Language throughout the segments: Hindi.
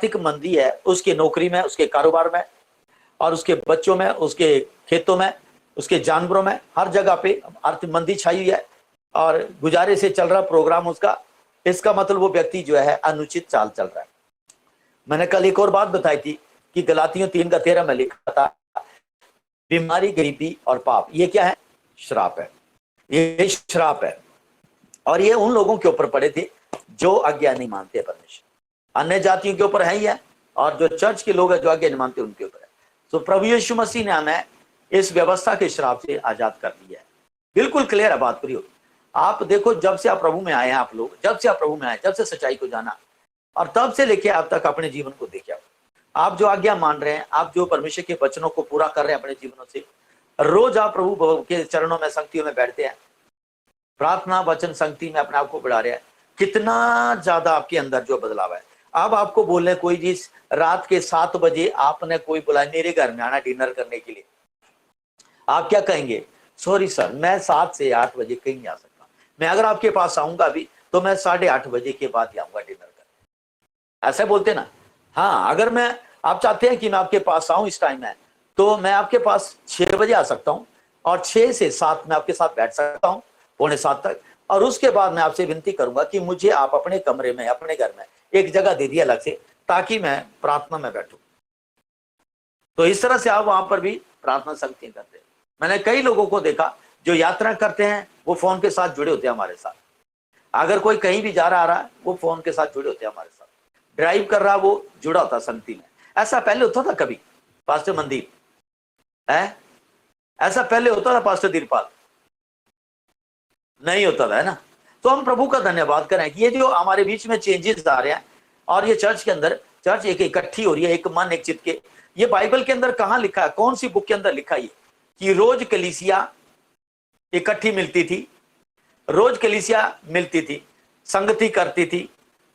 आर्थिक मंदी है, उसकी नौकरी में, उसके कारोबार में, और उसके बच्चों में, उसके खेतों में, उसके जानवरों में, हर जगह पे आर्थिक मंदी छाई हुई है और गुजारे से चल रहा प्रोग्राम उसका। इसका मतलब वो व्यक्ति जो है अनुचित चाल चल रहा है। मैंने कल एक और बात बताई थी कि गलातियों 3:13 में लिखा था, बीमारी, गरीबी और पाप ये क्या है? श्राप है। ये श्राप है और ये उन लोगों के ऊपर पड़े थे जो आज्ञा नहीं मानते परमेश्वर। अन्य जातियों के ऊपर है ही है, और जो चर्च के लोग हैं जो आज्ञा नहीं मानते उनके ऊपर है। तो प्रभु यीशु मसीह ने हमें इस व्यवस्था के श्राप से आजाद कर दिया है। बिल्कुल क्लियर है बात प्रियो। आप देखो, जब से आप प्रभु में आए हैं, आप लोग जब से आप प्रभु में आए, जब से सच्चाई को जाना, और तब से लेके अब तक अपने जीवन को देखा, आप जो आज्ञा मान रहे हैं, आप जो परमेश्वर के वचनों को पूरा कर रहे हैं अपने जीवनों से, रोज आप प्रभु के चरणों में, संगतियों में बैठते हैं, प्रार्थना वचन संगति में अपने आप को बढ़ा रहे हैं, कितना ज्यादा आपके अंदर जो बदलाव है। अब आपको बोलने कोई चीज, रात के 7 बजे आपने कोई बुलाया मेरे घर में आना डिनर करने के लिए, आप क्या कहेंगे? सॉरी सर, मैं 7 से 8 बजे कहीं नहीं आ सकता, मैं अगर आपके पास आऊंगा भी तो मैं 8:30 बजे के बाद ही आऊंगा डिनर करने, ऐसे बोलते ना। हाँ, अगर मैं, आप चाहते हैं कि मैं आपके पास आऊं इस टाइम में, तो मैं आपके पास 6 बजे आ सकता हूं और 6 से 7 मैं आपके साथ बैठ सकता हूं, 6:45 तक, और उसके बाद मैं आपसे विनती करूंगा कि मुझे आप अपने कमरे में, अपने घर में एक जगह दे दिया अलग से, ताकि मैं प्रार्थना में बैठूं। तो इस तरह से आप वहां पर भी प्रार्थना संगति करते हैं। मैंने कई लोगों को देखा जो यात्रा करते हैं, वो फोन के साथ जुड़े होते हैं हमारे साथ। अगर कोई कहीं भी जा रहा आ रहा है, वो फोन के साथ जुड़े होते हैं हमारे साथ। ड्राइव कर रहा, वो जुड़ा होता संगति में। ऐसा पहले होता था कभी पास्टर मंदीप है? ऐसा पहले होता था पास्टर दीरपाल? नहीं होता था, है ना? तो हम प्रभु का धन्यवाद करें कि ये जो हमारे बीच में चेंजेस आ रहे हैं, और ये चर्च के अंदर, चर्च एक इकट्ठी हो रही है, एक मन एक चित्त के। ये बाइबल के अंदर कहां लिखा है? कौन सी बुक के अंदर लिखा है कि रोज कलीसिया इकट्ठी मिलती थी, रोज कलीसिया मिलती थी, संगति करती थी,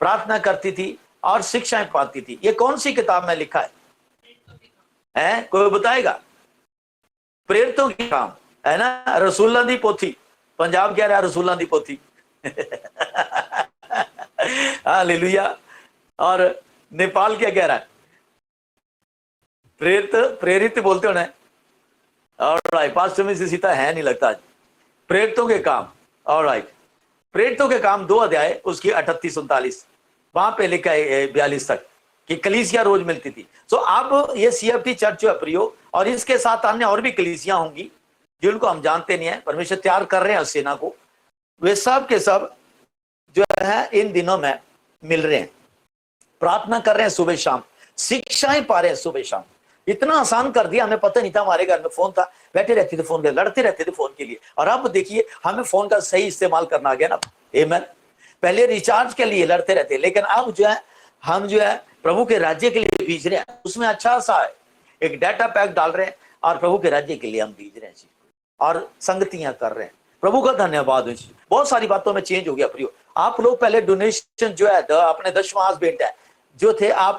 प्रार्थना करती थी और शिक्षाएं पाती थी? ये कौन सी किताब में लिखा है? कोई बताएगा? प्रेरितों की काम, है ना? रसूलां दी पोथी, पंजाब कह रहा है रसूलां दी पोथी। हालेलुया। और नेपाल क्या कह रहा है? प्रेरित बोलते होना है। ऑलराइट, पास्टर में से सीता है नहीं लगता आज। प्रेरितों के काम, ऑलराइट, प्रेरितों के काम 2 अध्याय, उसकी 38-39 वहां पे लिखा है 42 तक कि कलीसिया रोज मिलती थी। तो अब ये CFT चर्च जो है प्रियो, और इसके साथ अन्य और भी कलीसिया होंगी जिनको हम जानते नहीं है, परमेश्वर तैयार कर रहे हैं उस सेना को, वे सब के सब जो है इन दिनों में मिल रहे हैं, प्रार्थना कर रहे हैं सुबह शाम, शिक्षाएं पा रहे हैं सुबह शाम। इतना आसान कर दिया, हमें पता नहीं था। हमारे घर में फोन था, बैठे रहते थे फोन के, लड़ते रहते थे फोन के लिए, और अब देखिए हमें फोन का सही इस्तेमाल करना आ गया ना। आमीन। पहले रिचार्ज के लिए लड़ते रहते, लेकिन अब जो है हम जो है प्रभु के राज्य के लिए बीज रहे हैं। उसमें अच्छा सा है, एक डाटा पैक डाल रहे हैं और प्रभु के राज्य के लिए हम बीज रहे हैं और संगतियां कर रहे हैं। प्रभु का धन्यवाद। बहुत सारी बातों में चेंज हो गया प्रियो। आप लोग पहले डोनेशन जो है अपने दशमांश भेंट जो थे, आप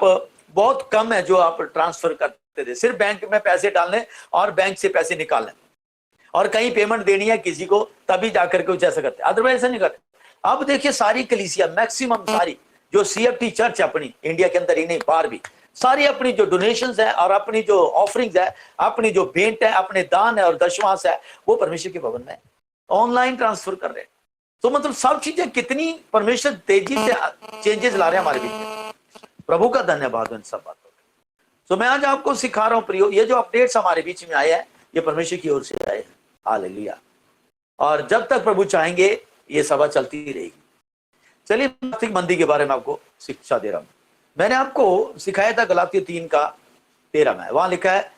बहुत कम है जो आप ट्रांसफर करते थे, सिर्फ बैंक में पैसे डालने और बैंक से पैसे निकालने, और कहीं पेमेंट देनी है किसी को तभी जाकर के ऐसा करते, अदरवाइज ऐसा नहीं करते। अब देखिए सारी कलीसिया, मैक्सिमम सारी जो CFT चर्च है अपनी इंडिया के अंदर ही नहीं बाहर भी, सारी अपनी जो डोनेशंस है और अपनी जो ऑफरिंग्स है, अपनी जो भेंट है, अपने दान है और दशमांश है, वो परमेश्वर के भवन में ऑनलाइन ट्रांसफर कर रहे हैं। तो मतलब सब चीजें कितनी परमेश्वर तेजी से चेंजेस ला रहे हैं हमारे बीच में। प्रभु का धन्यवाद इन सब बातों में। तो मैं आज आपको सिखा रहा हूं प्रियो, ये जो अपडेट्स हमारे बीच में आए हैं, ये परमेश्वर की ओर से आए हैं। हालेलुया। और जब तक प्रभु चाहेंगे ये सभा चलती रहेगी। चलिए, आर्थिक मंदी के बारे में आपको शिक्षा दे रहा हूं। मैंने आपको सिखाया था गलातियों 3:13 में, वहां लिखा है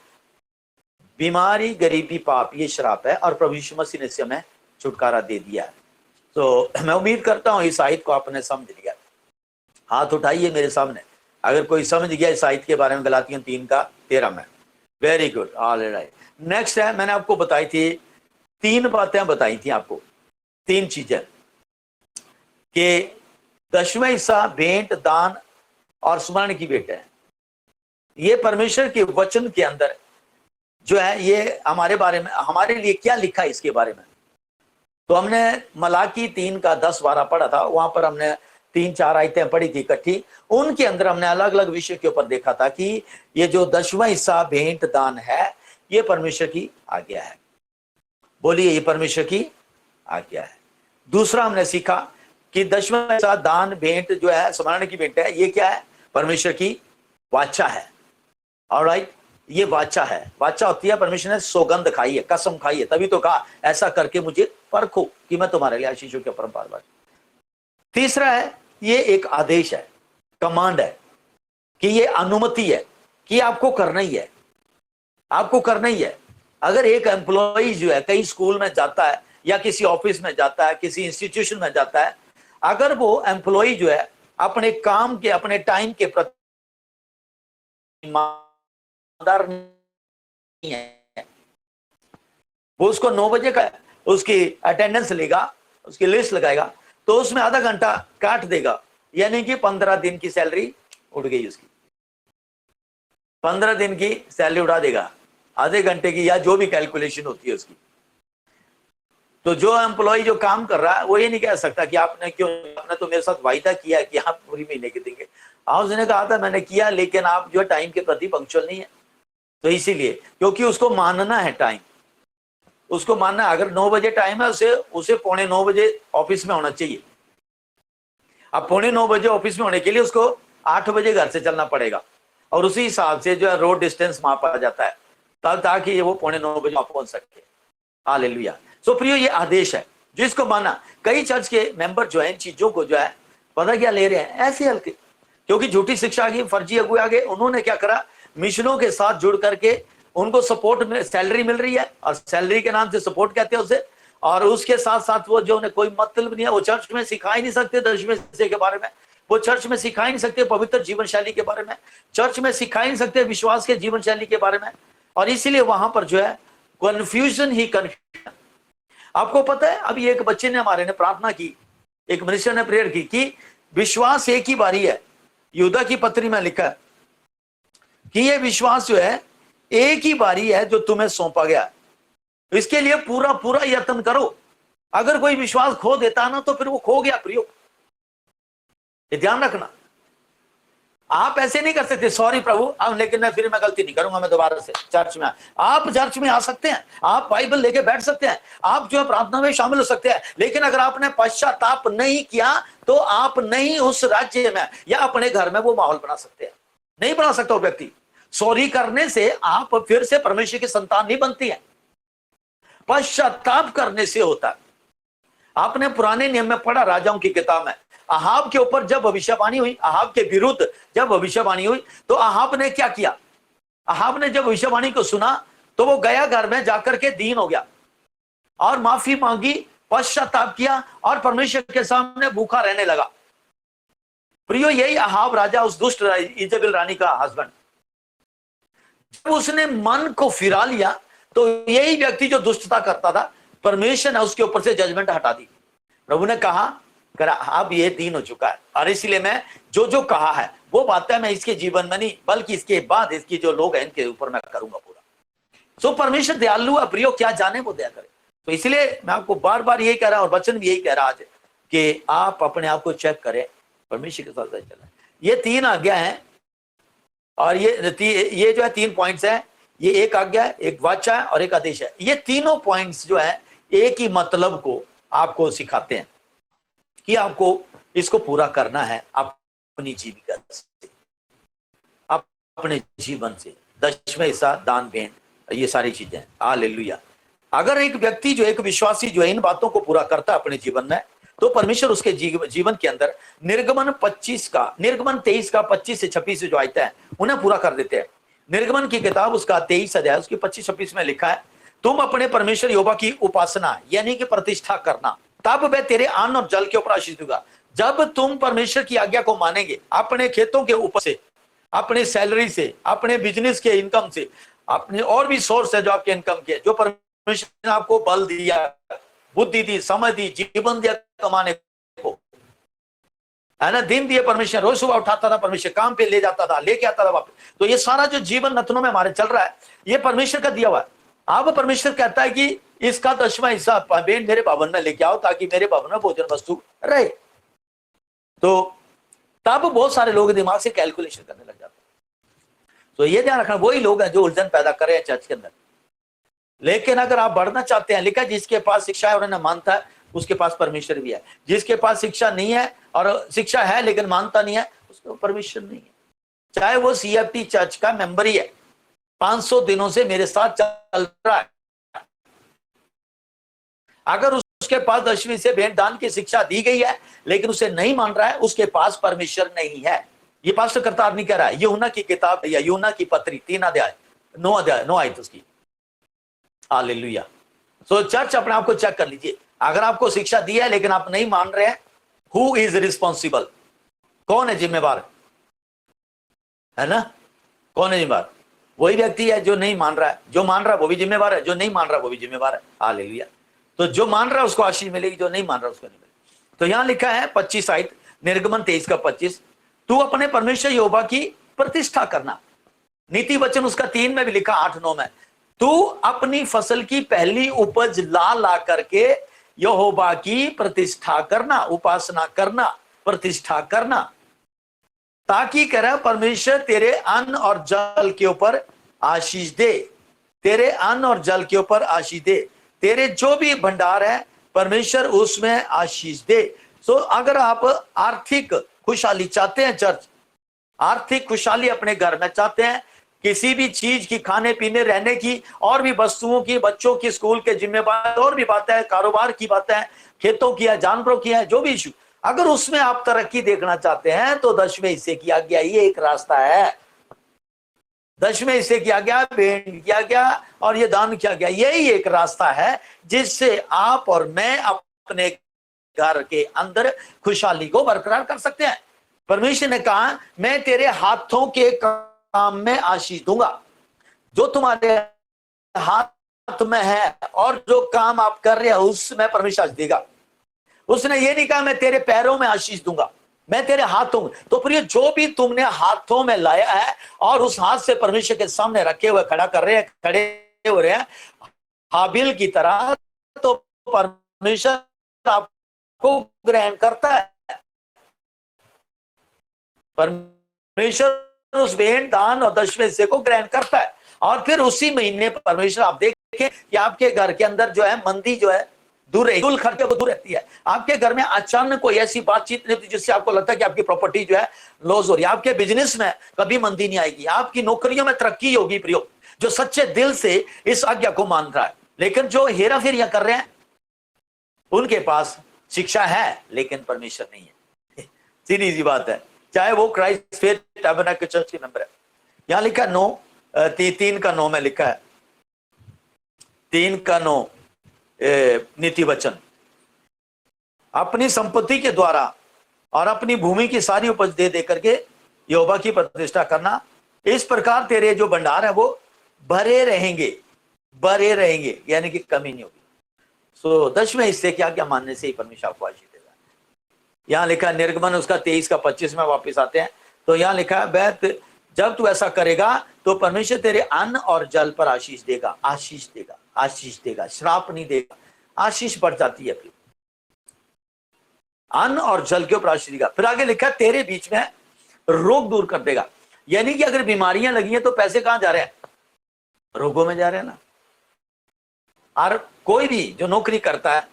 बीमारी, गरीबी, पाप ये श्राप है, और प्रभु यीशु मसीह ने इससे हमें छुटकारा दे दिया है। तो मैं उम्मीद करता हूं इस आयत को आपने समझ लिया। हाथ उठाइए मेरे सामने अगर कोई समझ गया इस आयत के बारे में, गलातियों 3:13 में। Very good, alright. नेक्स्ट है, मैंने आपको बताई थी 3 बातें बताई थी आपको, 3 चीजें कि 10वां हिस्सा भेंट, दान और स्मरण की भेंट है। ये परमेश्वर के वचन के अंदर जो है ये हमारे बारे में, हमारे लिए क्या लिखा है इसके बारे में। तो हमने मलाकी 3:10-12 पढ़ा था। वहां पर हमने 3-4 आयतें पढ़ी थी इकट्ठी, उनके अंदर हमने अलग अलग विषय के ऊपर देखा था कि ये जो 10वां हिस्सा भेंट दान है, ये परमेश्वर की आज्ञा है। बोलिए, ये परमेश्वर की आज्ञा है। दूसरा हमने सीखा कि 10वां हिस्सा दान भेंट जो है, स्मरण की भेंट है, ये क्या है? परमेश्वर की वाचा है। ऑलराइट, ये वाचा है। वाचा होती है परमेश्वर ने सौगंध खाई है, कसम खाई है, तभी तो कहा ऐसा करके मुझे परखो कि मैं तुम्हारे लिए आशीषों के परम पार। तीसरा है, ये एक आदेश है, कमांड है, कि ये अनुमति है कि आपको करना ही है, आपको करना ही है। अगर एक एम्प्लॉय जो है कहीं स्कूल में जाता है या किसी ऑफिस में जाता है, किसी इंस्टीट्यूशन में जाता है, अगर वो एम्प्लॉय जो है अपने काम के, अपने टाइम के प्रति ईमानदार नहीं है, वो उसको 9 बजे का उसकी अटेंडेंस लेगा, उसकी लिस्ट लगाएगा, तो उसमें आधा घंटा काट देगा, यानी कि 15 दिन की सैलरी उड़ गई उसकी। 15 दिन की सैलरी उड़ा देगा, आधे घंटे की, या जो भी कैलकुलेशन होती है उसकी। तो जो एम्प्लॉय जो काम कर रहा है वो ये नहीं कह सकता कि आपने तो मेरे साथ वायदा किया कि आप पूरी महीने के देंगे। उसने कहा था मैंने किया, लेकिन आप जो टाइम के प्रति पंक्चुअल नहीं है। तो इसीलिए, क्योंकि उसको मानना है टाइम, उसको मानना है। अगर 9 बजे टाइम है, उसे 8:45 बजे ऑफिस में होना चाहिए। अब 8:45 बजे ऑफिस में होने के लिए उसको 8 बजे घर से चलना पड़ेगा, और उसी हिसाब से जो है रोड डिस्टेंस मापा जाता है, ताकि वो 8:45 बजे पहुंच सके। हालेलुया। सो प्रियो, ये आदेश है जो इसको माना। कई चर्च के मेंबर जो है इन चीजों को जो है पता क्या ले रहे हैं, ऐसे हल्के, क्योंकि झूठी शिक्षा आ गई, फर्जी अगुए आ गए। उन्होंने क्या करा, मिशनों के साथ जुड़ करके उनको सपोर्ट में सैलरी मिल रही है, और सैलरी के नाम से सपोर्ट कहते हैं उसे, और उसके साथ साथ वो जो उन्हें कोई मतलब नहीं है, वो चर्च में सिखा ही नहीं सकते 10वें हिस्से के बारे में, वो चर्च में सिखा ही नहीं सकते पवित्र जीवन शैली के बारे में, चर्च में सिखा ही नहीं सकते विश्वास के जीवन शैली के बारे में। और इसीलिए वहां पर जो है कंफ्यूजन ही कंफ्यूजन। आपको पता है, अभी एक बच्चे ने हमारे ने प्रार्थना की, एक मनुष्य ने प्रेयर की कि विश्वास एक ही बारी है। यूदा की पत्री में लिखा है कि ये विश्वास जो है एक ही बारी है जो तुम्हें सौंपा गया है, इसके लिए पूरा पूरा यत्न करो। अगर कोई विश्वास खो देता ना, तो फिर वो खो गया प्रियो, ये ध्यान रखना। आप ऐसे नहीं कर सकते, सॉरी प्रभु अब, लेकिन मैं गलती नहीं करूंगा, मैं दोबारा से चर्च में आप चर्च में आ सकते हैं, आप बाइबल लेके बैठ सकते हैं, आप जो है प्रार्थना में शामिल हो सकते हैं, लेकिन अगर आपने पश्चाताप नहीं किया तो आप नहीं उस राज्य में या अपने घर में वो माहौल बना सकते हैं। नहीं बना सकता वो व्यक्ति। सॉरी करने से आप फिर से परमेश्वर की संतान नहीं बनती है, पश्चाताप करने से होता है। आपने पुराने नियम में पढ़ा, राजाओं की किताब में, अहाब के ऊपर जब भविष्यवाणी हुई, अहाब के विरुद्ध जब भविष्यवाणी हुई, तो अहाब ने क्या किया? अहाब ने जब भविष्यवाणी को सुना तो वो गया घर में जाकर के दीन हो गया और माफी मांगी, पश्चाताप किया और परमेश्वर के सामने भूखा रहने लगा। प्रियो, यही अहाब राजा, उस दुष्ट इजेबेल रानी का हस्बैंड, जब उसने मन को फिरा लिया तो यही व्यक्ति जो दुष्टता करता था, परमेश्वर ने उसके ऊपर से जजमेंट हटा दी। प्रभु ने कहा अब ये दीन हो चुका है, और इसलिए मैं जो जो कहा है वो बातें मैं इसके जीवन में नहीं, बल्कि इसके बाद इसकी जो लोग हैं इनके ऊपर मैं करूंगा पूरा। सो परमेश्वर दयालु है प्रियो, क्या जाने वो दया करे। तो इसलिए मैं आपको बार बार यही कह रहा हूं, और वचन भी यही कह रहा आज कि आप अपने आप को चेक करें, परमेश्वर के साथ चलें। ये 3 आज्ञा है, और ये जो है 3 पॉइंट्स है। ये एक आज्ञा है, एक वाचा है और एक आदेश है। ये तीनों पॉइंट्स जो है एक ही मतलब को आपको सिखाते हैं कि आपको इसको पूरा करना है अपनी जीविका से, अपने जीवन से। 10वें हिस्सा दान भेंट, ये सारी चीजें। हालेलुया। अगर एक व्यक्ति जो एक विश्वासी जो है इन बातों को पूरा करता है अपने जीवन में, तो परमेश्वर उसके जीवन के अंदर निर्गमन 23 का 25 से 26 जो आयता है उन्हें पूरा कर देते हैं। निर्गमन की किताब उसका 23 अध्याय उसकी 25-26 में लिखा है, तुम अपने परमेश्वर यहोवा की उपासना यानी कि प्रतिष्ठा करना, तब वह तेरे अन्न और जल के ऊपर आशीष दूंगा। जब तुम परमेश्वर की आज्ञा को मानेंगे, अपने खेतों के ऊपर से, अपने सैलरी से, अपने बिजनेस के इनकम से, अपने और भी सोर्स है जो आपके इनकम के, जो परमेश्वर ने आपको बल दिया, बुद्धि दी, समझ दी, जीवन दिया कमाने को, है ना, दिन दिए परमेश्वर, रोज सुबह उठाता था परमेश्वर, काम पे ले जाता था, लेके आता था वापस। तो ये सारा जो जीवन नथनों में हमारे चल रहा है, ये परमेश्वर का दिया हुआ है। अब परमेश्वर कहता है कि इसका 10वां हिस्सा भेंट मेरे भवन में लेके आओ, ताकि मेरे भवन में भोजन वस्तु रहे। तो तब बहुत सारे लोग दिमाग से कैलकुलेशन करने लग जाते हैं। तो ये ध्यान रखना, वही लोग हैं जो उलझन पैदा कर रहे हैं चर्च के अंदर। लेकिन अगर आप बढ़ना चाहते हैं, लिखा जिसके पास शिक्षा है और उन्हें मानता है उसके पास परमेश्वर भी है। जिसके पास शिक्षा नहीं है और शिक्षा है लेकिन मानता नहीं है, उसको परमेश्वर नहीं है। चाहे वो CFT चर्च का मेंबर ही है, 500 दिनों से मेरे साथ चल रहा है, अगर उसके पास 10वीं से भेंट दान की शिक्षा दी गई है लेकिन उसे नहीं मान रहा है, उसके पास परमेश्वर नहीं है। ये पास्टर करतार नहीं कह रहा है, यूहन्ना की किताब या यूहन्ना की पत्री 3 अध्याय 9 आयत उसकी। हालेलुया। सो चर्च अपने आप को चेक कर लीजिए, अगर आपको शिक्षा दी है लेकिन आप नहीं मान रहे हैं, हु इज रिस्पॉन्सिबल? कौन है जिम्मेवार? है ना, कौन है जिम्मेवार? वही व्यक्ति है जो नहीं मान रहा है। जो मान रहा है वो भी जिम्मेवार है, जो नहीं मान रहा वो भी जिम्मेवार है। हालेलुया। तो जो मान रहा है उसको आशीष मिलेगी, जो नहीं मान रहा उसको नहीं मिलेगी। तो यहां लिखा है 25 आयत, निर्गमन 23 का 25, तू अपने परमेश्वर यहोवा की प्रतिष्ठा करना। नीति वचन उसका 3 में भी लिखा, 8-9 में, तू अपनी फसल की पहली उपज ला ला करके यहोवा की प्रतिष्ठा करना, उपासना करना, प्रतिष्ठा करना, ताकि कह रहा परमेश्वर तेरे अन्न और जल के ऊपर आशीष दे, तेरे अन्न और जल के ऊपर आशीष दे, तेरे जो भी भंडार है परमेश्वर उसमें आशीष दे। सो अगर आप आर्थिक खुशहाली चाहते हैं, चर्च आर्थिक खुशहाली अपने घर में चाहते हैं, किसी भी चीज की, खाने पीने रहने की और भी वस्तुओं की, बच्चों की स्कूल के जिम्मेदारी और भी बातें हैं, कारोबार की बातें हैं, खेतों की है, जानवरों की है, जो भी इशू, अगर उसमें आप तरक्की देखना चाहते हैं तो 10वें हिस्से किया गया, ये एक रास्ता है। 10वें हिस्से किया गया, भेंट किया गया और ये दान किया गया, यही एक रास्ता है जिससे आप और मैं अपने घर के अंदर खुशहाली को बरकरार कर सकते हैं। परमेश्वर ने कहा, मैं तेरे हाथों के काम में आशीष दूंगा। जो तुम्हारे हाथ में है और जो काम आप कर रहे हैं उसमें परमेश्वर आशीष देगा। उसने ये नहीं कहा मैं तेरे पैरों में आशीष दूंगा, मैं तेरे हाथों में। तो प्रिय, जो भी तुमने हाथों में लाया है और उस हाथ से परमेश्वर के सामने रखे हुए खड़ा कर रहे हैं, खड़े हो रहे हैं हाबिल की तरह, तो परमेश्वर आपको ग्रहण करता है। परमेश्वर उस भेंट दान और 10वें हिस्से को ग्रहण करता है। और फिर उसी महीने परमेश्वर, आप देखें कि आपके घर के अंदर जो है मंदी जो है दूर रहेगी, कुल खर्चे को दूर रहती है। आपके घर में अचानक कोई ऐसी बातचीत नहीं होती जिससे आपको लगता है कि आपकी प्रॉपर्टी जो है लॉस हो रही है। आपके बिजनेस में कभी मंदी नहीं आएगी, आपकी नौकरियों में तरक्की होगी। प्रियो, जो सच्चे दिल से इस आज्ञा को मान रहा है, लेकिन जो हेरा फेरियां कर रहे हैं उनके पास शिक्षा है लेकिन परमेश्वर नहीं है। सीधी सी बात है, चाहे वो क्राइस्ट फेथ टैबरनेकल चर्च के मेंबर है। यहां लिखा 3:9 में लिखा है, 3:9 नीति वचन, अपनी संपत्ति के द्वारा और अपनी भूमि की सारी उपज दे दे करके यहोवा की प्रतिष्ठा करना, इस प्रकार तेरे जो भंडार है वो भरे रहेंगे, भरे रहेंगे, यानी कि कमी नहीं होगी। सो 10वें हिस्से क्या क्या मानने से ही परमेश्वर आपको आशीष देगा। यहां लिखा निर्गमन उसका 23 का 25 में वापिस आते हैं, तो यहां लिखा है बैत, जब तू ऐसा करेगा तो परमेश्वर तेरे अन्न और जल पर आशीष देगा, आशीष देगा, आशीष देगा, श्राप नहीं देगा। आशीष बढ़ जाती है फिर, अन्न और जल के ऊपर आशीष देगा। फिर आगे लिखा तेरे बीच में रोग दूर कर देगा, यानी कि अगर बीमारियां लगी हैं तो पैसे कहां जा रहे हैं? रोगों में जा रहे हैं ना। और कोई भी जो नौकरी करता है,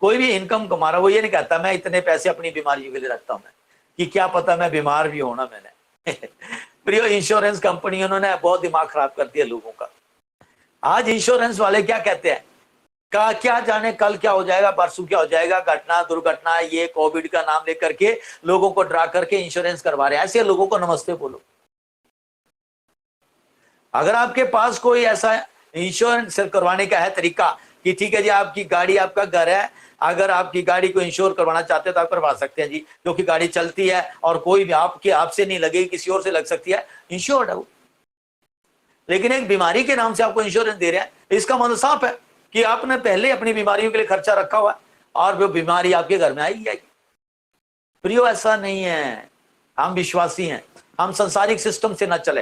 कोई भी इनकम कमा रहा है, वो ये नहीं कहता मैं इतने पैसे अपनी बीमारियों के लिए रखता हूं, मैं कि क्या पता मैं बीमार भी होना मैंने। प्रियो, इंश्योरेंस कंपनी उन्होंने बहुत दिमाग खराब कर दिया लोगों का। आज इंश्योरेंस वाले क्या कहते हैं, का क्या जाने कल क्या हो जाएगा, परसों क्या हो जाएगा, घटना दुर्घटना, ये कोविड का नाम लेकर के लोगों को डरा करके इंश्योरेंस करवा रहे हैं। ऐसे लोगों को नमस्ते बोलो। अगर आपके पास कोई ऐसा इंश्योरेंस करवाने का है तरीका कि ठीक है जी, आपकी गाड़ी, आपका घर है, अगर आपकी गाड़ी को इंश्योर करवाना चाहते हैं तो आप करवा सकते हैं जी, क्योंकि गाड़ी चलती है और कोई भी आपसे नहीं लगेगी, किसी और से लग सकती है, इंश्योर्ड है वो। लेकिन एक बीमारी के नाम से आपको इंश्योरेंस दे रहे हैं, इसका मतलब साफ है कि आपने पहले अपनी बीमारियों के लिए खर्चा रखा हुआ है और वो बीमारी आपके घर में आएगी। प्रियो, ऐसा नहीं है। हम विश्वासी हैं, हम संसारिक सिस्टम से ना चले।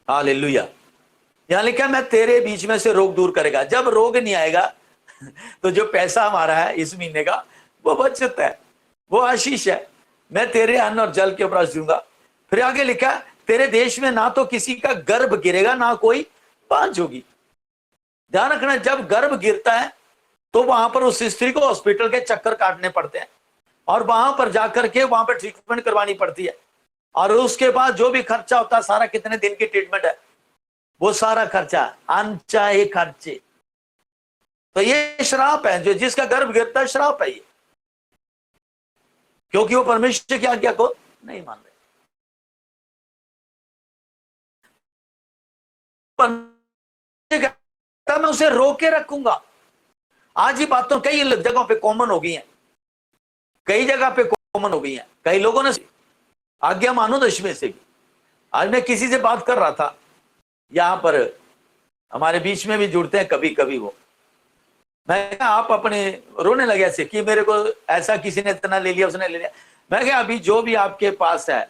हालेलुया। यहां लिखा मैं तेरे बीच में से रोग दूर करेगा। जब रोग नहीं आएगा तो जो पैसा हमारा है इस महीने का वो बचत है, वो आशीष है। मैं तेरे अन्न और जल के ऊपर आशीष दूंगा। फिर आगे लिखा, तेरे देश में ना तो किसी का गर्भ गिरेगा, ना कोई बांझ होगी। ध्यान रखना, जब गर्भ गिरता है तो वहां पर उस स्त्री को हॉस्पिटल के चक्कर काटने पड़ते हैं, और वहां पर जाकर के वहां पर ट्रीटमेंट करवानी पड़ती है, और उसके बाद जो भी खर्चा होता है सारा, कितने दिन की ट्रीटमेंट है, वो सारा खर्चा अनचाहे खर्चे। तो ये श्राप है, जो जिसका गर्भ गिरता है श्राप है ये, क्योंकि वो परमेश्वर की आज्ञा को नहीं मान रहे। मैं उसे रोके रखूंगा। आज ही बात तो कई जगहों पे कॉमन हो गई है, कई जगह पे कॉमन हो गई है। कई लोगों ने आज्ञा मानो दशमें से भी। आज मैं किसी से बात कर रहा था, यहां पर हमारे बीच में भी जुड़ते हैं कभी कभी वो, मैं आप अपने रोने लगे ऐसे कि मेरे को ऐसा किसी ने इतना ले लिया, उसने ले लिया। मैं क्या, अभी जो भी आपके पास है,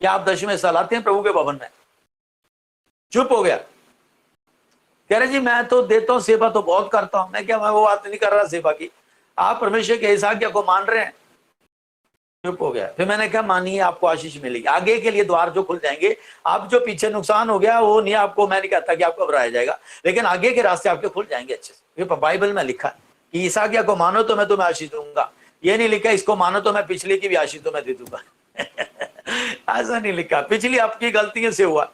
क्या आप दशमें लाते हैं प्रभु के भवन में? चुप हो गया। कह रहे जी मैं तो देता हूं, सेवा तो बहुत करता हूं। मैं क्या, मैं वो बात नहीं कर रहा सेवा की, आप परमेश्वर के इस आज्ञा को मान रहे हैं? चुप हो गया। फिर मैंने कहा, मानिए आपको आशीष मिलेगी, आगे के लिए द्वार जो खुल जाएंगे। आप जो पीछे नुकसान हो गया वो नहीं, आपको मैं नहीं कहता कि आपको घबराया जाएगा, लेकिन आगे के रास्ते आपके खुल जाएंगे अच्छे से। बाइबल में लिखा है कि इस आज्ञा को मानो तो मैं तुम्हें आशीष दूंगा। ये नहीं लिखा इसको मानो तो मैं पिछले की भी आशीष तुम्हें दे दूंगा। ऐसा नहीं लिखा। पिछली आपकी गलतियों से हुआ,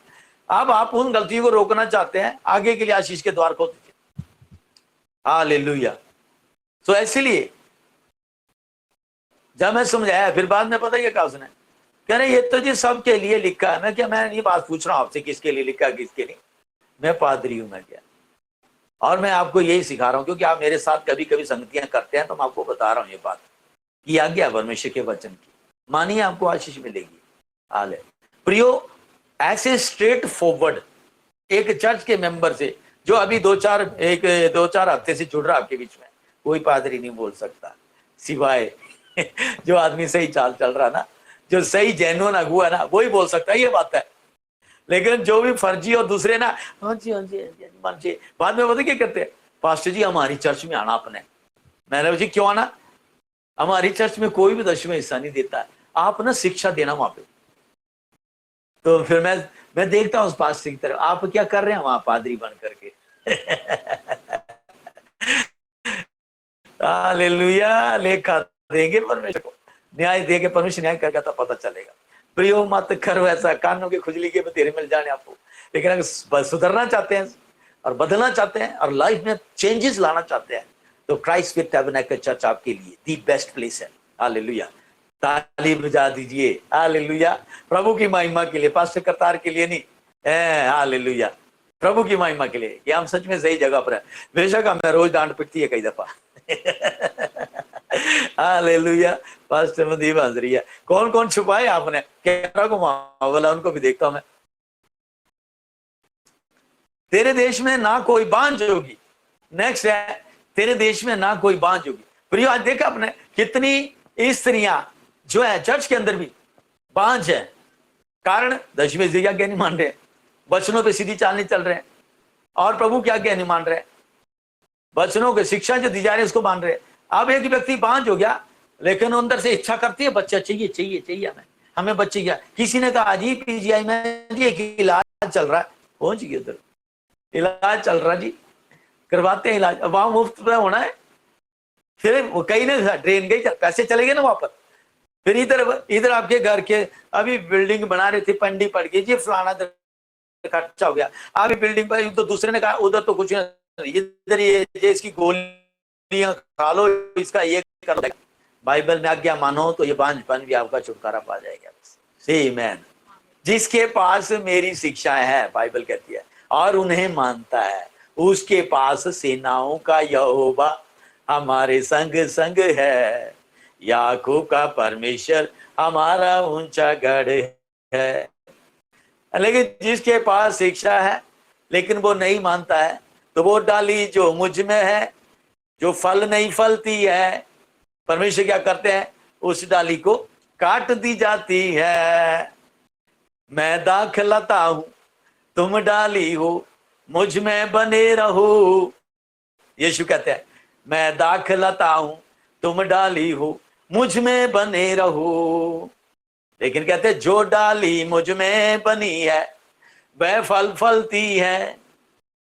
अब आप उन गलतियों को रोकना चाहते हैं, आगे के लिए आशीष के द्वार खोल दीजिए। हालेलुया। तो इसलिए जब मैं समझाया, फिर बाद में पता है क्या उसने, कह रहे ये तो जी सबके लिए लिखा है। मैं क्या, मैं नहीं बात पूछ रहा हूं आपसे किसके लिए लिखा है किसके लिए, मैं पादरी हूं। मैं क्या, और मैं आपको यही सिखा रहा हूं, क्योंकि आप मेरे साथ कभी कभी संगतियां करते हैं, तो मैं आपको बता रहा हूं ये बात कि आज्ञा परमेश्वर के वचन की मानिए, आपको आशीष मिलेगी। हाले प्रियो, ऐसे स्ट्रेट फॉरवर्ड एक चर्च के मेंबर से जो अभी दो चार हफ्ते से जुड़ रहा आपके बीच में, कोई पादरी नहीं बोल सकता, सिवाय जो आदमी सही चाल चल रहा ना, जो सही जेन्युइन अगुआ है ना, वही बोल सकता है, ये बात है। लेकिन जो भी फर्जी और दूसरे ना, हाँ जी हाँ जी मान जी, बाद में पता क्या करते हैं, पास्टर जी हमारी चर्च में आना आपने। मैंने जी क्यों आना? हमारी चर्च में कोई भी दशमें हिस्सा नहीं देता है, आप ना शिक्षा देना वहां पे। तो फिर मैं देखता हूँ उस पास्टर की तरफ, आप क्या कर रहे हैं वहां पादरी बन करके। हालेलुया। लेखा देंगे परमेश्वर को, न्याय देंगे परमेश्वर, न्याय करके तो पता चलेगा। प्रियो मत करो ऐसा, कानों की खुजली के तेरे मिल जाने आपको। लेकिन अगर सुधरना चाहते हैं और बदलना चाहते हैं और लाइफ में चेंजेस लाना चाहते हैं, तो क्राइस्ट फेथ टैबरनेकल चर्च आपके लिए दी बेस्ट प्लेस है। हालेलुया। ताली बजा दीजिए। हालेलुया। प्रभु की महिमा के लिए, पास्टर करतार के लिए नहीं, हालेलुया, प्रभु की महिमा के लिए, कि हम सच में सही जगह पर है। बेशक हमें रोज डांट पिटती है कई दफा। हालेलुया। पास्टर मनदीप हंस रही है। कौन कौन छुपाए आपने? कैमरा को वाला उनको भी देखता हूं मैं। तेरे देश में ना कोई बांझ होगी। नेक्स्ट है, तेरे देश में ना कोई बांझ होगी। प्रियो, आज देखा आपने कितनी स्त्रियां जो है चर्च के अंदर भी बांझ है। कारण दशमें की आज्ञा नहीं मान रहे, वचनों पे सीधी चाल नहीं चल रहे, और प्रभु की आज्ञा नहीं मान रहे, वचनों की शिक्षा जो दी जा रही है उसको मान रहे। अब एक व्यक्ति बांझ हो गया, लेकिन अंदर से इच्छा करती है बच्चा चाहिए चाहिए चाहिए, हमें बच्चे क्या। किसी ने कहा जी पीजीआई में जी एक इलाज चल रहा है, पहुंच गए उधर, इलाज चल रहा जी, करवाते हैं इलाज, वहां मुफ्त में होना है। फिर कहीं ना ट्रेन गई, पैसे चले गए ना वापस। फिर इधर आपके घर के अभी बिल्डिंग बना रही थी, पंडी पड़ गई जी, फलाना खर्चा हो गया, अभी बिल्डिंग पर, तो दूसरे ने कहा उधर तो कुछ नहीं, इधर ये इसकी गोलियां खा लो, इसका ये कर लो। बाइबल में आज्ञा मानो तो ये बांझपन भी आपका छुटकारा पा जाएगा। आमीन। जिसके पास मेरी शिक्षा है, बाइबल कहती है, और उन्हें मानता है, उसके पास सेनाओं का यहोवा हमारे संग संग है। याकूब का परमेश्वर हमारा ऊंचा गढ़ है। लेकिन जिसके पास शिक्षा है लेकिन वो नहीं मानता है, तो वो डाली जो मुझ में है, जो फल नहीं फलती है, परमेश्वर क्या करते हैं, उस डाली को काट दी जाती है। मैं दाखलता हूं, तुम डाली हो, मुझ में बने रहो। यीशु कहते हैं, मैं दाखलता हूं, तुम डाली हो, मुझ में बने रहो। लेकिन कहते जो डाली मुझ में बनी है वह फल फलती है,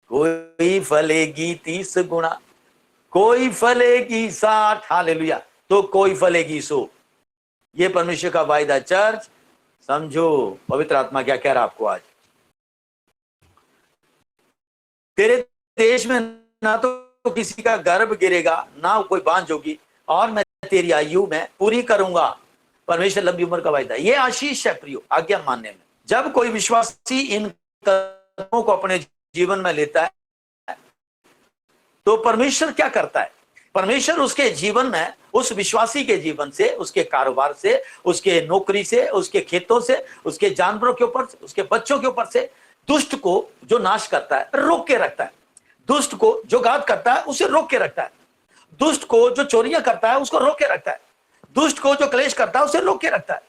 कोई फलेगी 30 गुना, कोई फलेगी 60, हालेलुया, तो कोई फलेगी 100। ये परमेश्वर का वायदा। चर्च समझो पवित्र आत्मा क्या कह रहा आपको आज। तेरे देश में ना तो किसी का गर्भ गिरेगा ना कोई बांझ होगी, और मैं तेरी आयु में पूरी करूंगा। परमेश्वर लंबी उम्र का वायदा। ये आशीष है प्रियो आज्ञा मानने में। जब कोई विश्वासी इन कदमों को अपने जीवन में लेता है तो परमेश्वर क्या करता है? परमेश्वर उसके जीवन में, उस विश्वासी के जीवन से, उसके कारोबार से, उसके नौकरी से, उसके खेतों से, उसके जानवरों के ऊपर, उसके बच्चों के ऊपर से दुष्ट को जो नाश करता है रोक के रखता है। दुष्ट को जो घात करता है उसे रोक के रखता है। दुष्ट को जो चोरियां करता है उसको रोक के रखता है। दुष्ट को जो क्लेश करता है उसे रोक के रखता है।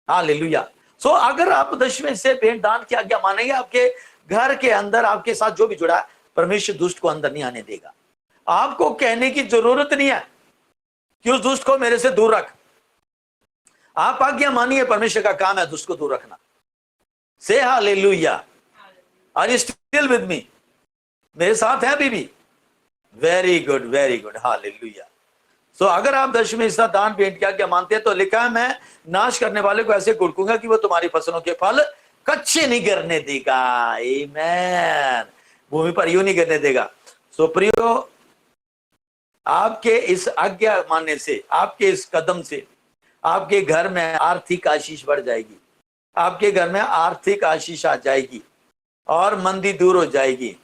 हालेलुया। सो अगर आप दशमें से भेंट दान की आज्ञा मानेंगे, आपके घर के अंदर आपके साथ जो भी जुड़ा है, परमेश्वर दुष्ट को अंदर नहीं आने देगा। आपको कहने की जरूरत नहीं है कि उस दुष्ट को मेरे से दूर रख। आप आज्ञा मानिए, परमेश्वर का काम है दुष्ट को दूर रखना। से hallelujah. Are you still with me? मेरे साथ है अभी भी? Very good, very good, hallelujah. So अगर आप दशमें हिस्सा दान भेंट क्या क्या मानते हैं तो लिखा है, मैं नाश करने वाले को ऐसे गुड़कूंगा कि वो तुम्हारी फसलों के फल कच्चे नहीं करने देगा। आमीन। भूमि पर यूं नहीं करने देगा। सो प्रियो, आपके इस आज्ञा मानने से, आपके इस कदम से आपके घर में आर्थिक आशीष बढ़ जाएगी। आपके घर में आर्थिक आशीष आ जाएगी और मंदी दूर हो जाएगी।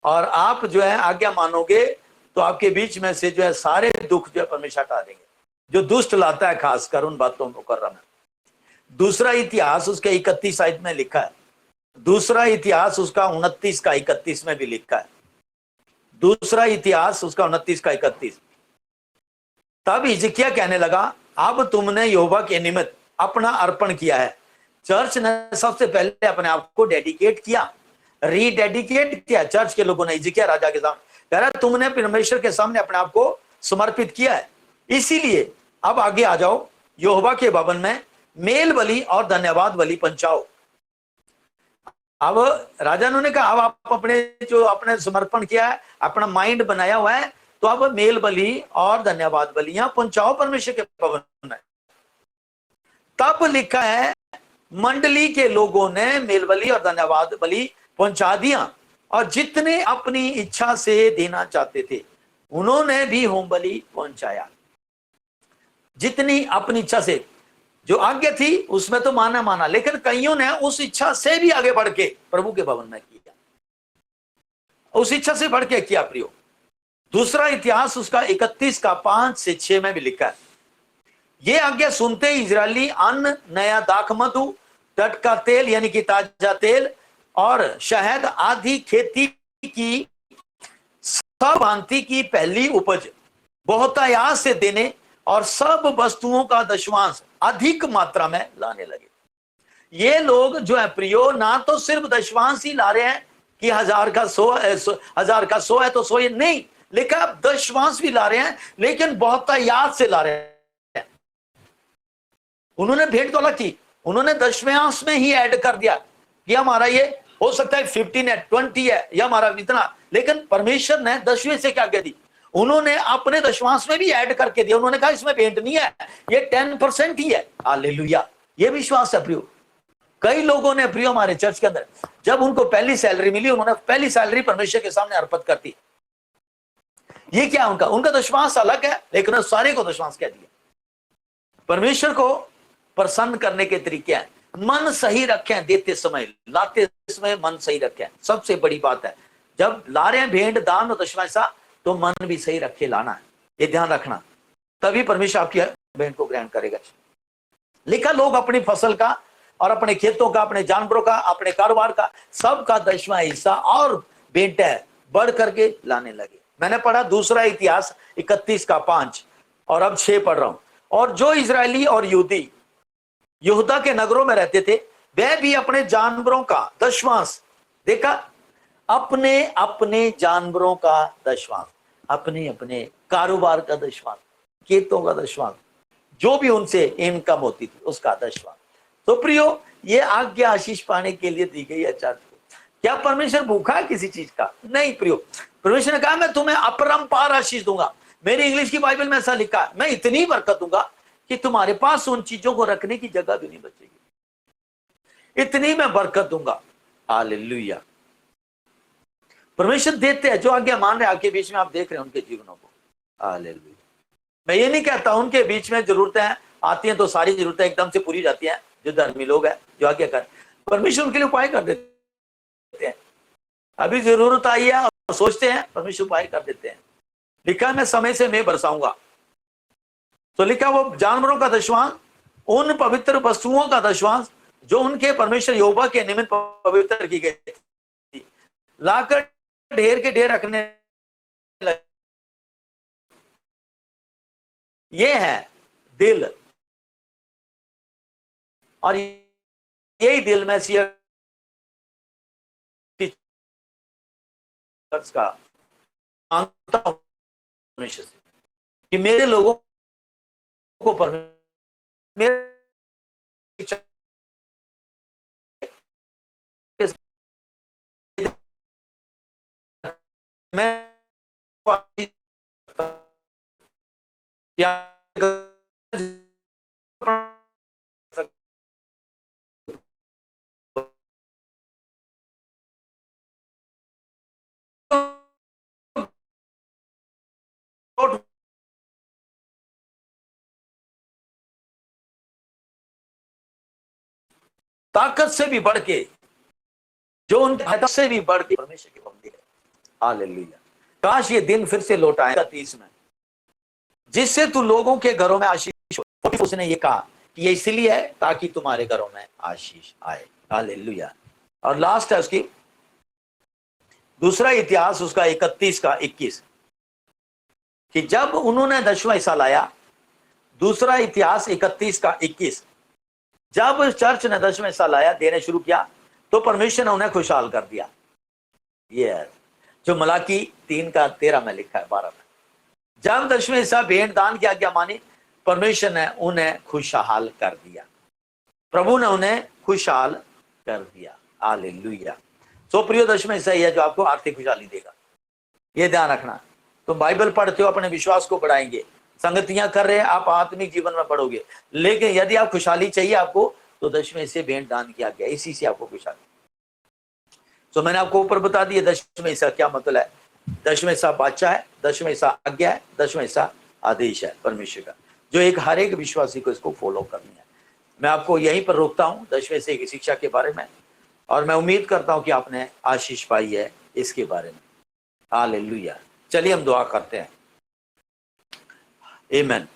और आप जो है आज्ञा मानोगे तो आपके बीच में से जो है सारे दुख जो है परमेश्वर हटा देंगे, जो दुष्ट लाता है, खासकर उन बातों को कर रहा है। दूसरा इतिहास उसके 31 आयत में लिखा है। दूसरा इतिहास उसका 29 का 31 में भी लिखा है। दूसरा इतिहास उसका 29 का 31। तब हिजकिय्याह कहने लगा, अब तुमने यहोवा के निमित्त अपना अर्पण किया है। चर्च ने सबसे पहले अपने आप को डेडिकेट किया, रीडेडिकेट किया। चर्च के लोगों ने हिजकिय्याह राजा के सामने कह रहा, तुमने परमेश्वर के सामने अपने आप को समर्पित किया है, इसीलिए अब आगे आ जाओ, यहोवा के भवन में मेल बलि और धन्यवाद बलि पहुंचाओ। अब राजा ने कहा, अब आप अपने जो अपने समर्पण किया है, अपना माइंड बनाया हुआ है, तो अब मेल बलि और धन्यवाद बलियां पहुंचाओ परमेश्वर के भवन में। तब लिखा है, मंडली के लोगों ने मेल बलि और धन्यवाद बलि पहुंचा दिया, और जितने अपनी इच्छा से देना चाहते थे उन्होंने भी होम बलि पहुंचाया। जितनी अपनी इच्छा से, जो आज्ञा थी उसमें तो माना, लेकिन कईयों ने उस इच्छा से भी आगे बढ़ के प्रभु के भवन में किया, उस इच्छा से बढ़ के किया प्रियो। दूसरा इतिहास उसका 31 का 5 से 6 में भी लिखा है, ये आज्ञा सुनते इजरायली अन्न, नया दाख मधु, टटका तेल यानी कि ताजा तेल और शहद आदि खेती की सब भांति की पहली उपज बहुतायात से देने और सब वस्तुओं का दशमांश अधिक मात्रा में लाने लगे। ये लोग जो है प्रियो, ना तो सिर्फ दशमांश ही ला रहे हैं कि 1000 का 100 है तो 100 ही नहीं, लेकिन आप दशमांश भी ला रहे हैं, लेकिन बहुतायात से ला रहे हैं। उन्होंने भेंट तो अलग की, उन्होंने दशमांश में ही ऐड कर दिया कि हमारा ये हो सकता है 15 है, 20 है, या हमारा इतना, लेकिन परमेश्वर ने दशवें से क्या कह दी, उन्होंने अपने दशमांश में भी ऐड करके दिया। उन्होंने कहा इसमें भेंट नहीं है, ये 10% ही है। हालेलुया। ये विश्वास है प्रियो। कई लोगों ने प्रियो हमारे चर्च के अंदर, जब उनको पहली सैलरी मिली, उन्होंने पहली सैलरी परमेश्वर के सामने अर्पित कर दी। ये क्या उनका दशमांश अलग है, लेकिन उन्होंने सारे को दशमांश कह दिया। परमेश्वर को प्रसन्न करने के तरीके हैं, मन सही रखें, देते समय, लाते समय मन सही रखें, सबसे बड़ी बात है। जब ला रहे हैं भेंट दान और दशमांश तो मन भी सही रखे लाना है, ये ध्यान रखना, तभी परमेश्वर आपकी भेंट को ग्रहण करेगा। लिखा, लोग अपनी फसल का और अपने खेतों का, अपने जानवरों का, अपने कारोबार का, सबका 10वां हिस्सा और भेंट है बढ़ करके लाने लगे। मैंने पढ़ा दूसरा इतिहास 31 का 5 और अब 6 पढ़ रहा हूं। और जो इजरायली और यहूदी यहूदा के नगरों में रहते थे, वह भी अपने जानवरों का दशमांश, देखा, अपने अपने जानवरों का दशमांश, अपने अपने कारोबार का दशमांश, खेतों का दशमांश, जो भी उनसे इनकम होती थी उसका 10वां। तो प्रियो, ये आज्ञा आशीष पाने के लिए दी गई है चर्च को। क्या परमेश्वर भूखा है किसी चीज का? नहीं प्रियो, परमेश्वर ने कहा मैं तुम्हें अपरंपार आशीष दूंगा। मेरी इंग्लिश की बाइबल में ऐसा लिखा है, मैं इतनी बरकत दूंगा कि तुम्हारे पास उन चीजों को रखने की जगह भी नहीं बचेगी, इतनी मैं बरकत दूंगा। हालेलुया। परमेश्वर देते हैं। जो आज्ञा मान रहे आपके बीच में, आप देख रहे हैं उनके जीवनों को। हालेलुया। मैं ये नहीं कहता उनके बीच में जरूरतें आती हैं तो सारी जरूरतें एकदम से पूरी जाती हैं। जो धर्मी लोग हैं, जो आज्ञा कर, परमेश्वर उनके लिए उपाय कर देते हैं। अभी जरूरत आई है और सोचते हैं, परमेश्वर उपाय कर देते हैं। लिखा मैं समय से मैं बरसाऊंगा। तो लिखा वो जानवरों का दशवांश, उन पवित्र वस्तुओं का दशवांश जो उनके परमेश्वर यहोवा के निमित्त पवित्र की गई थी, लाकर ढेर के ढेर रखने लगे। ये है दिल, और यही दिल में का मांगता हूं परमेश्वर से कि मेरे लोगों को मेरे मैं ताकत से भी बढ़ के, जो उनकी ताकत से भी बढ़ के परमेश्वर की बंदी है। हालेलुया। काश ये दिन फिर से लौट आएगा 30 में, जिससे तू लोगों के घरों में आशीष हो। उसने ये कहा कि ये इसलिए है ताकि तुम्हारे घरों में आशीष आए। हालेलुया। और लास्ट है उसकी दूसरा इतिहास, उसका 31 का 21, कि जब उन्होंने 10वां हिस्सा लाया। दूसरा इतिहास 31 का 21, जब चर्च ने 10वां हिस्सा लाया, देने शुरू किया, तो परमेश्वर ने उन्हें खुशहाल कर दिया। ये है जो मलाकी 3 का 13 में लिखा है, 12 में। जब 10वां हिस्सा भेंट दान की आज्ञा मानी, परमेश्वर ने उन्हें खुशहाल कर दिया। प्रभु ने उन्हें खुशहाल कर दिया। हालेलुया। तो प्रियो, 10वां हिस्सा यह जो आपको आर्थिक खुशहाली देगा। ये ध्यान रखना। तुम बाइबल पढ़ते हो, अपने विश्वास को बढ़ाएंगे, संगतियां कर रहे हैं, आप आत्मिक जीवन में बढ़ोगे। लेकिन यदि आप खुशहाली चाहिए आपको, तो 10वें हिस्से भेंट दान किया गया, इसी से आपको खुशहाली। तो मैंने आपको ऊपर बता दिया 10वें हिस्सा क्या मतलब है। 10वें हिस्सा बादशाह है, 10वें हिस्सा आज्ञा है, 10वें हिस्सा आदेश है परमेश्वर का, जो एक हर एक विश्वासी को इसको फॉलो करनी है। मैं आपको यहीं पर रोकता हूं 10वें हिस्से की शिक्षा के बारे में, और मैं उम्मीद करता हूं कि आपने आशीष पाई है इसके बारे में। हालेलुया। चलिए हम दुआ करते हैं। आमीन।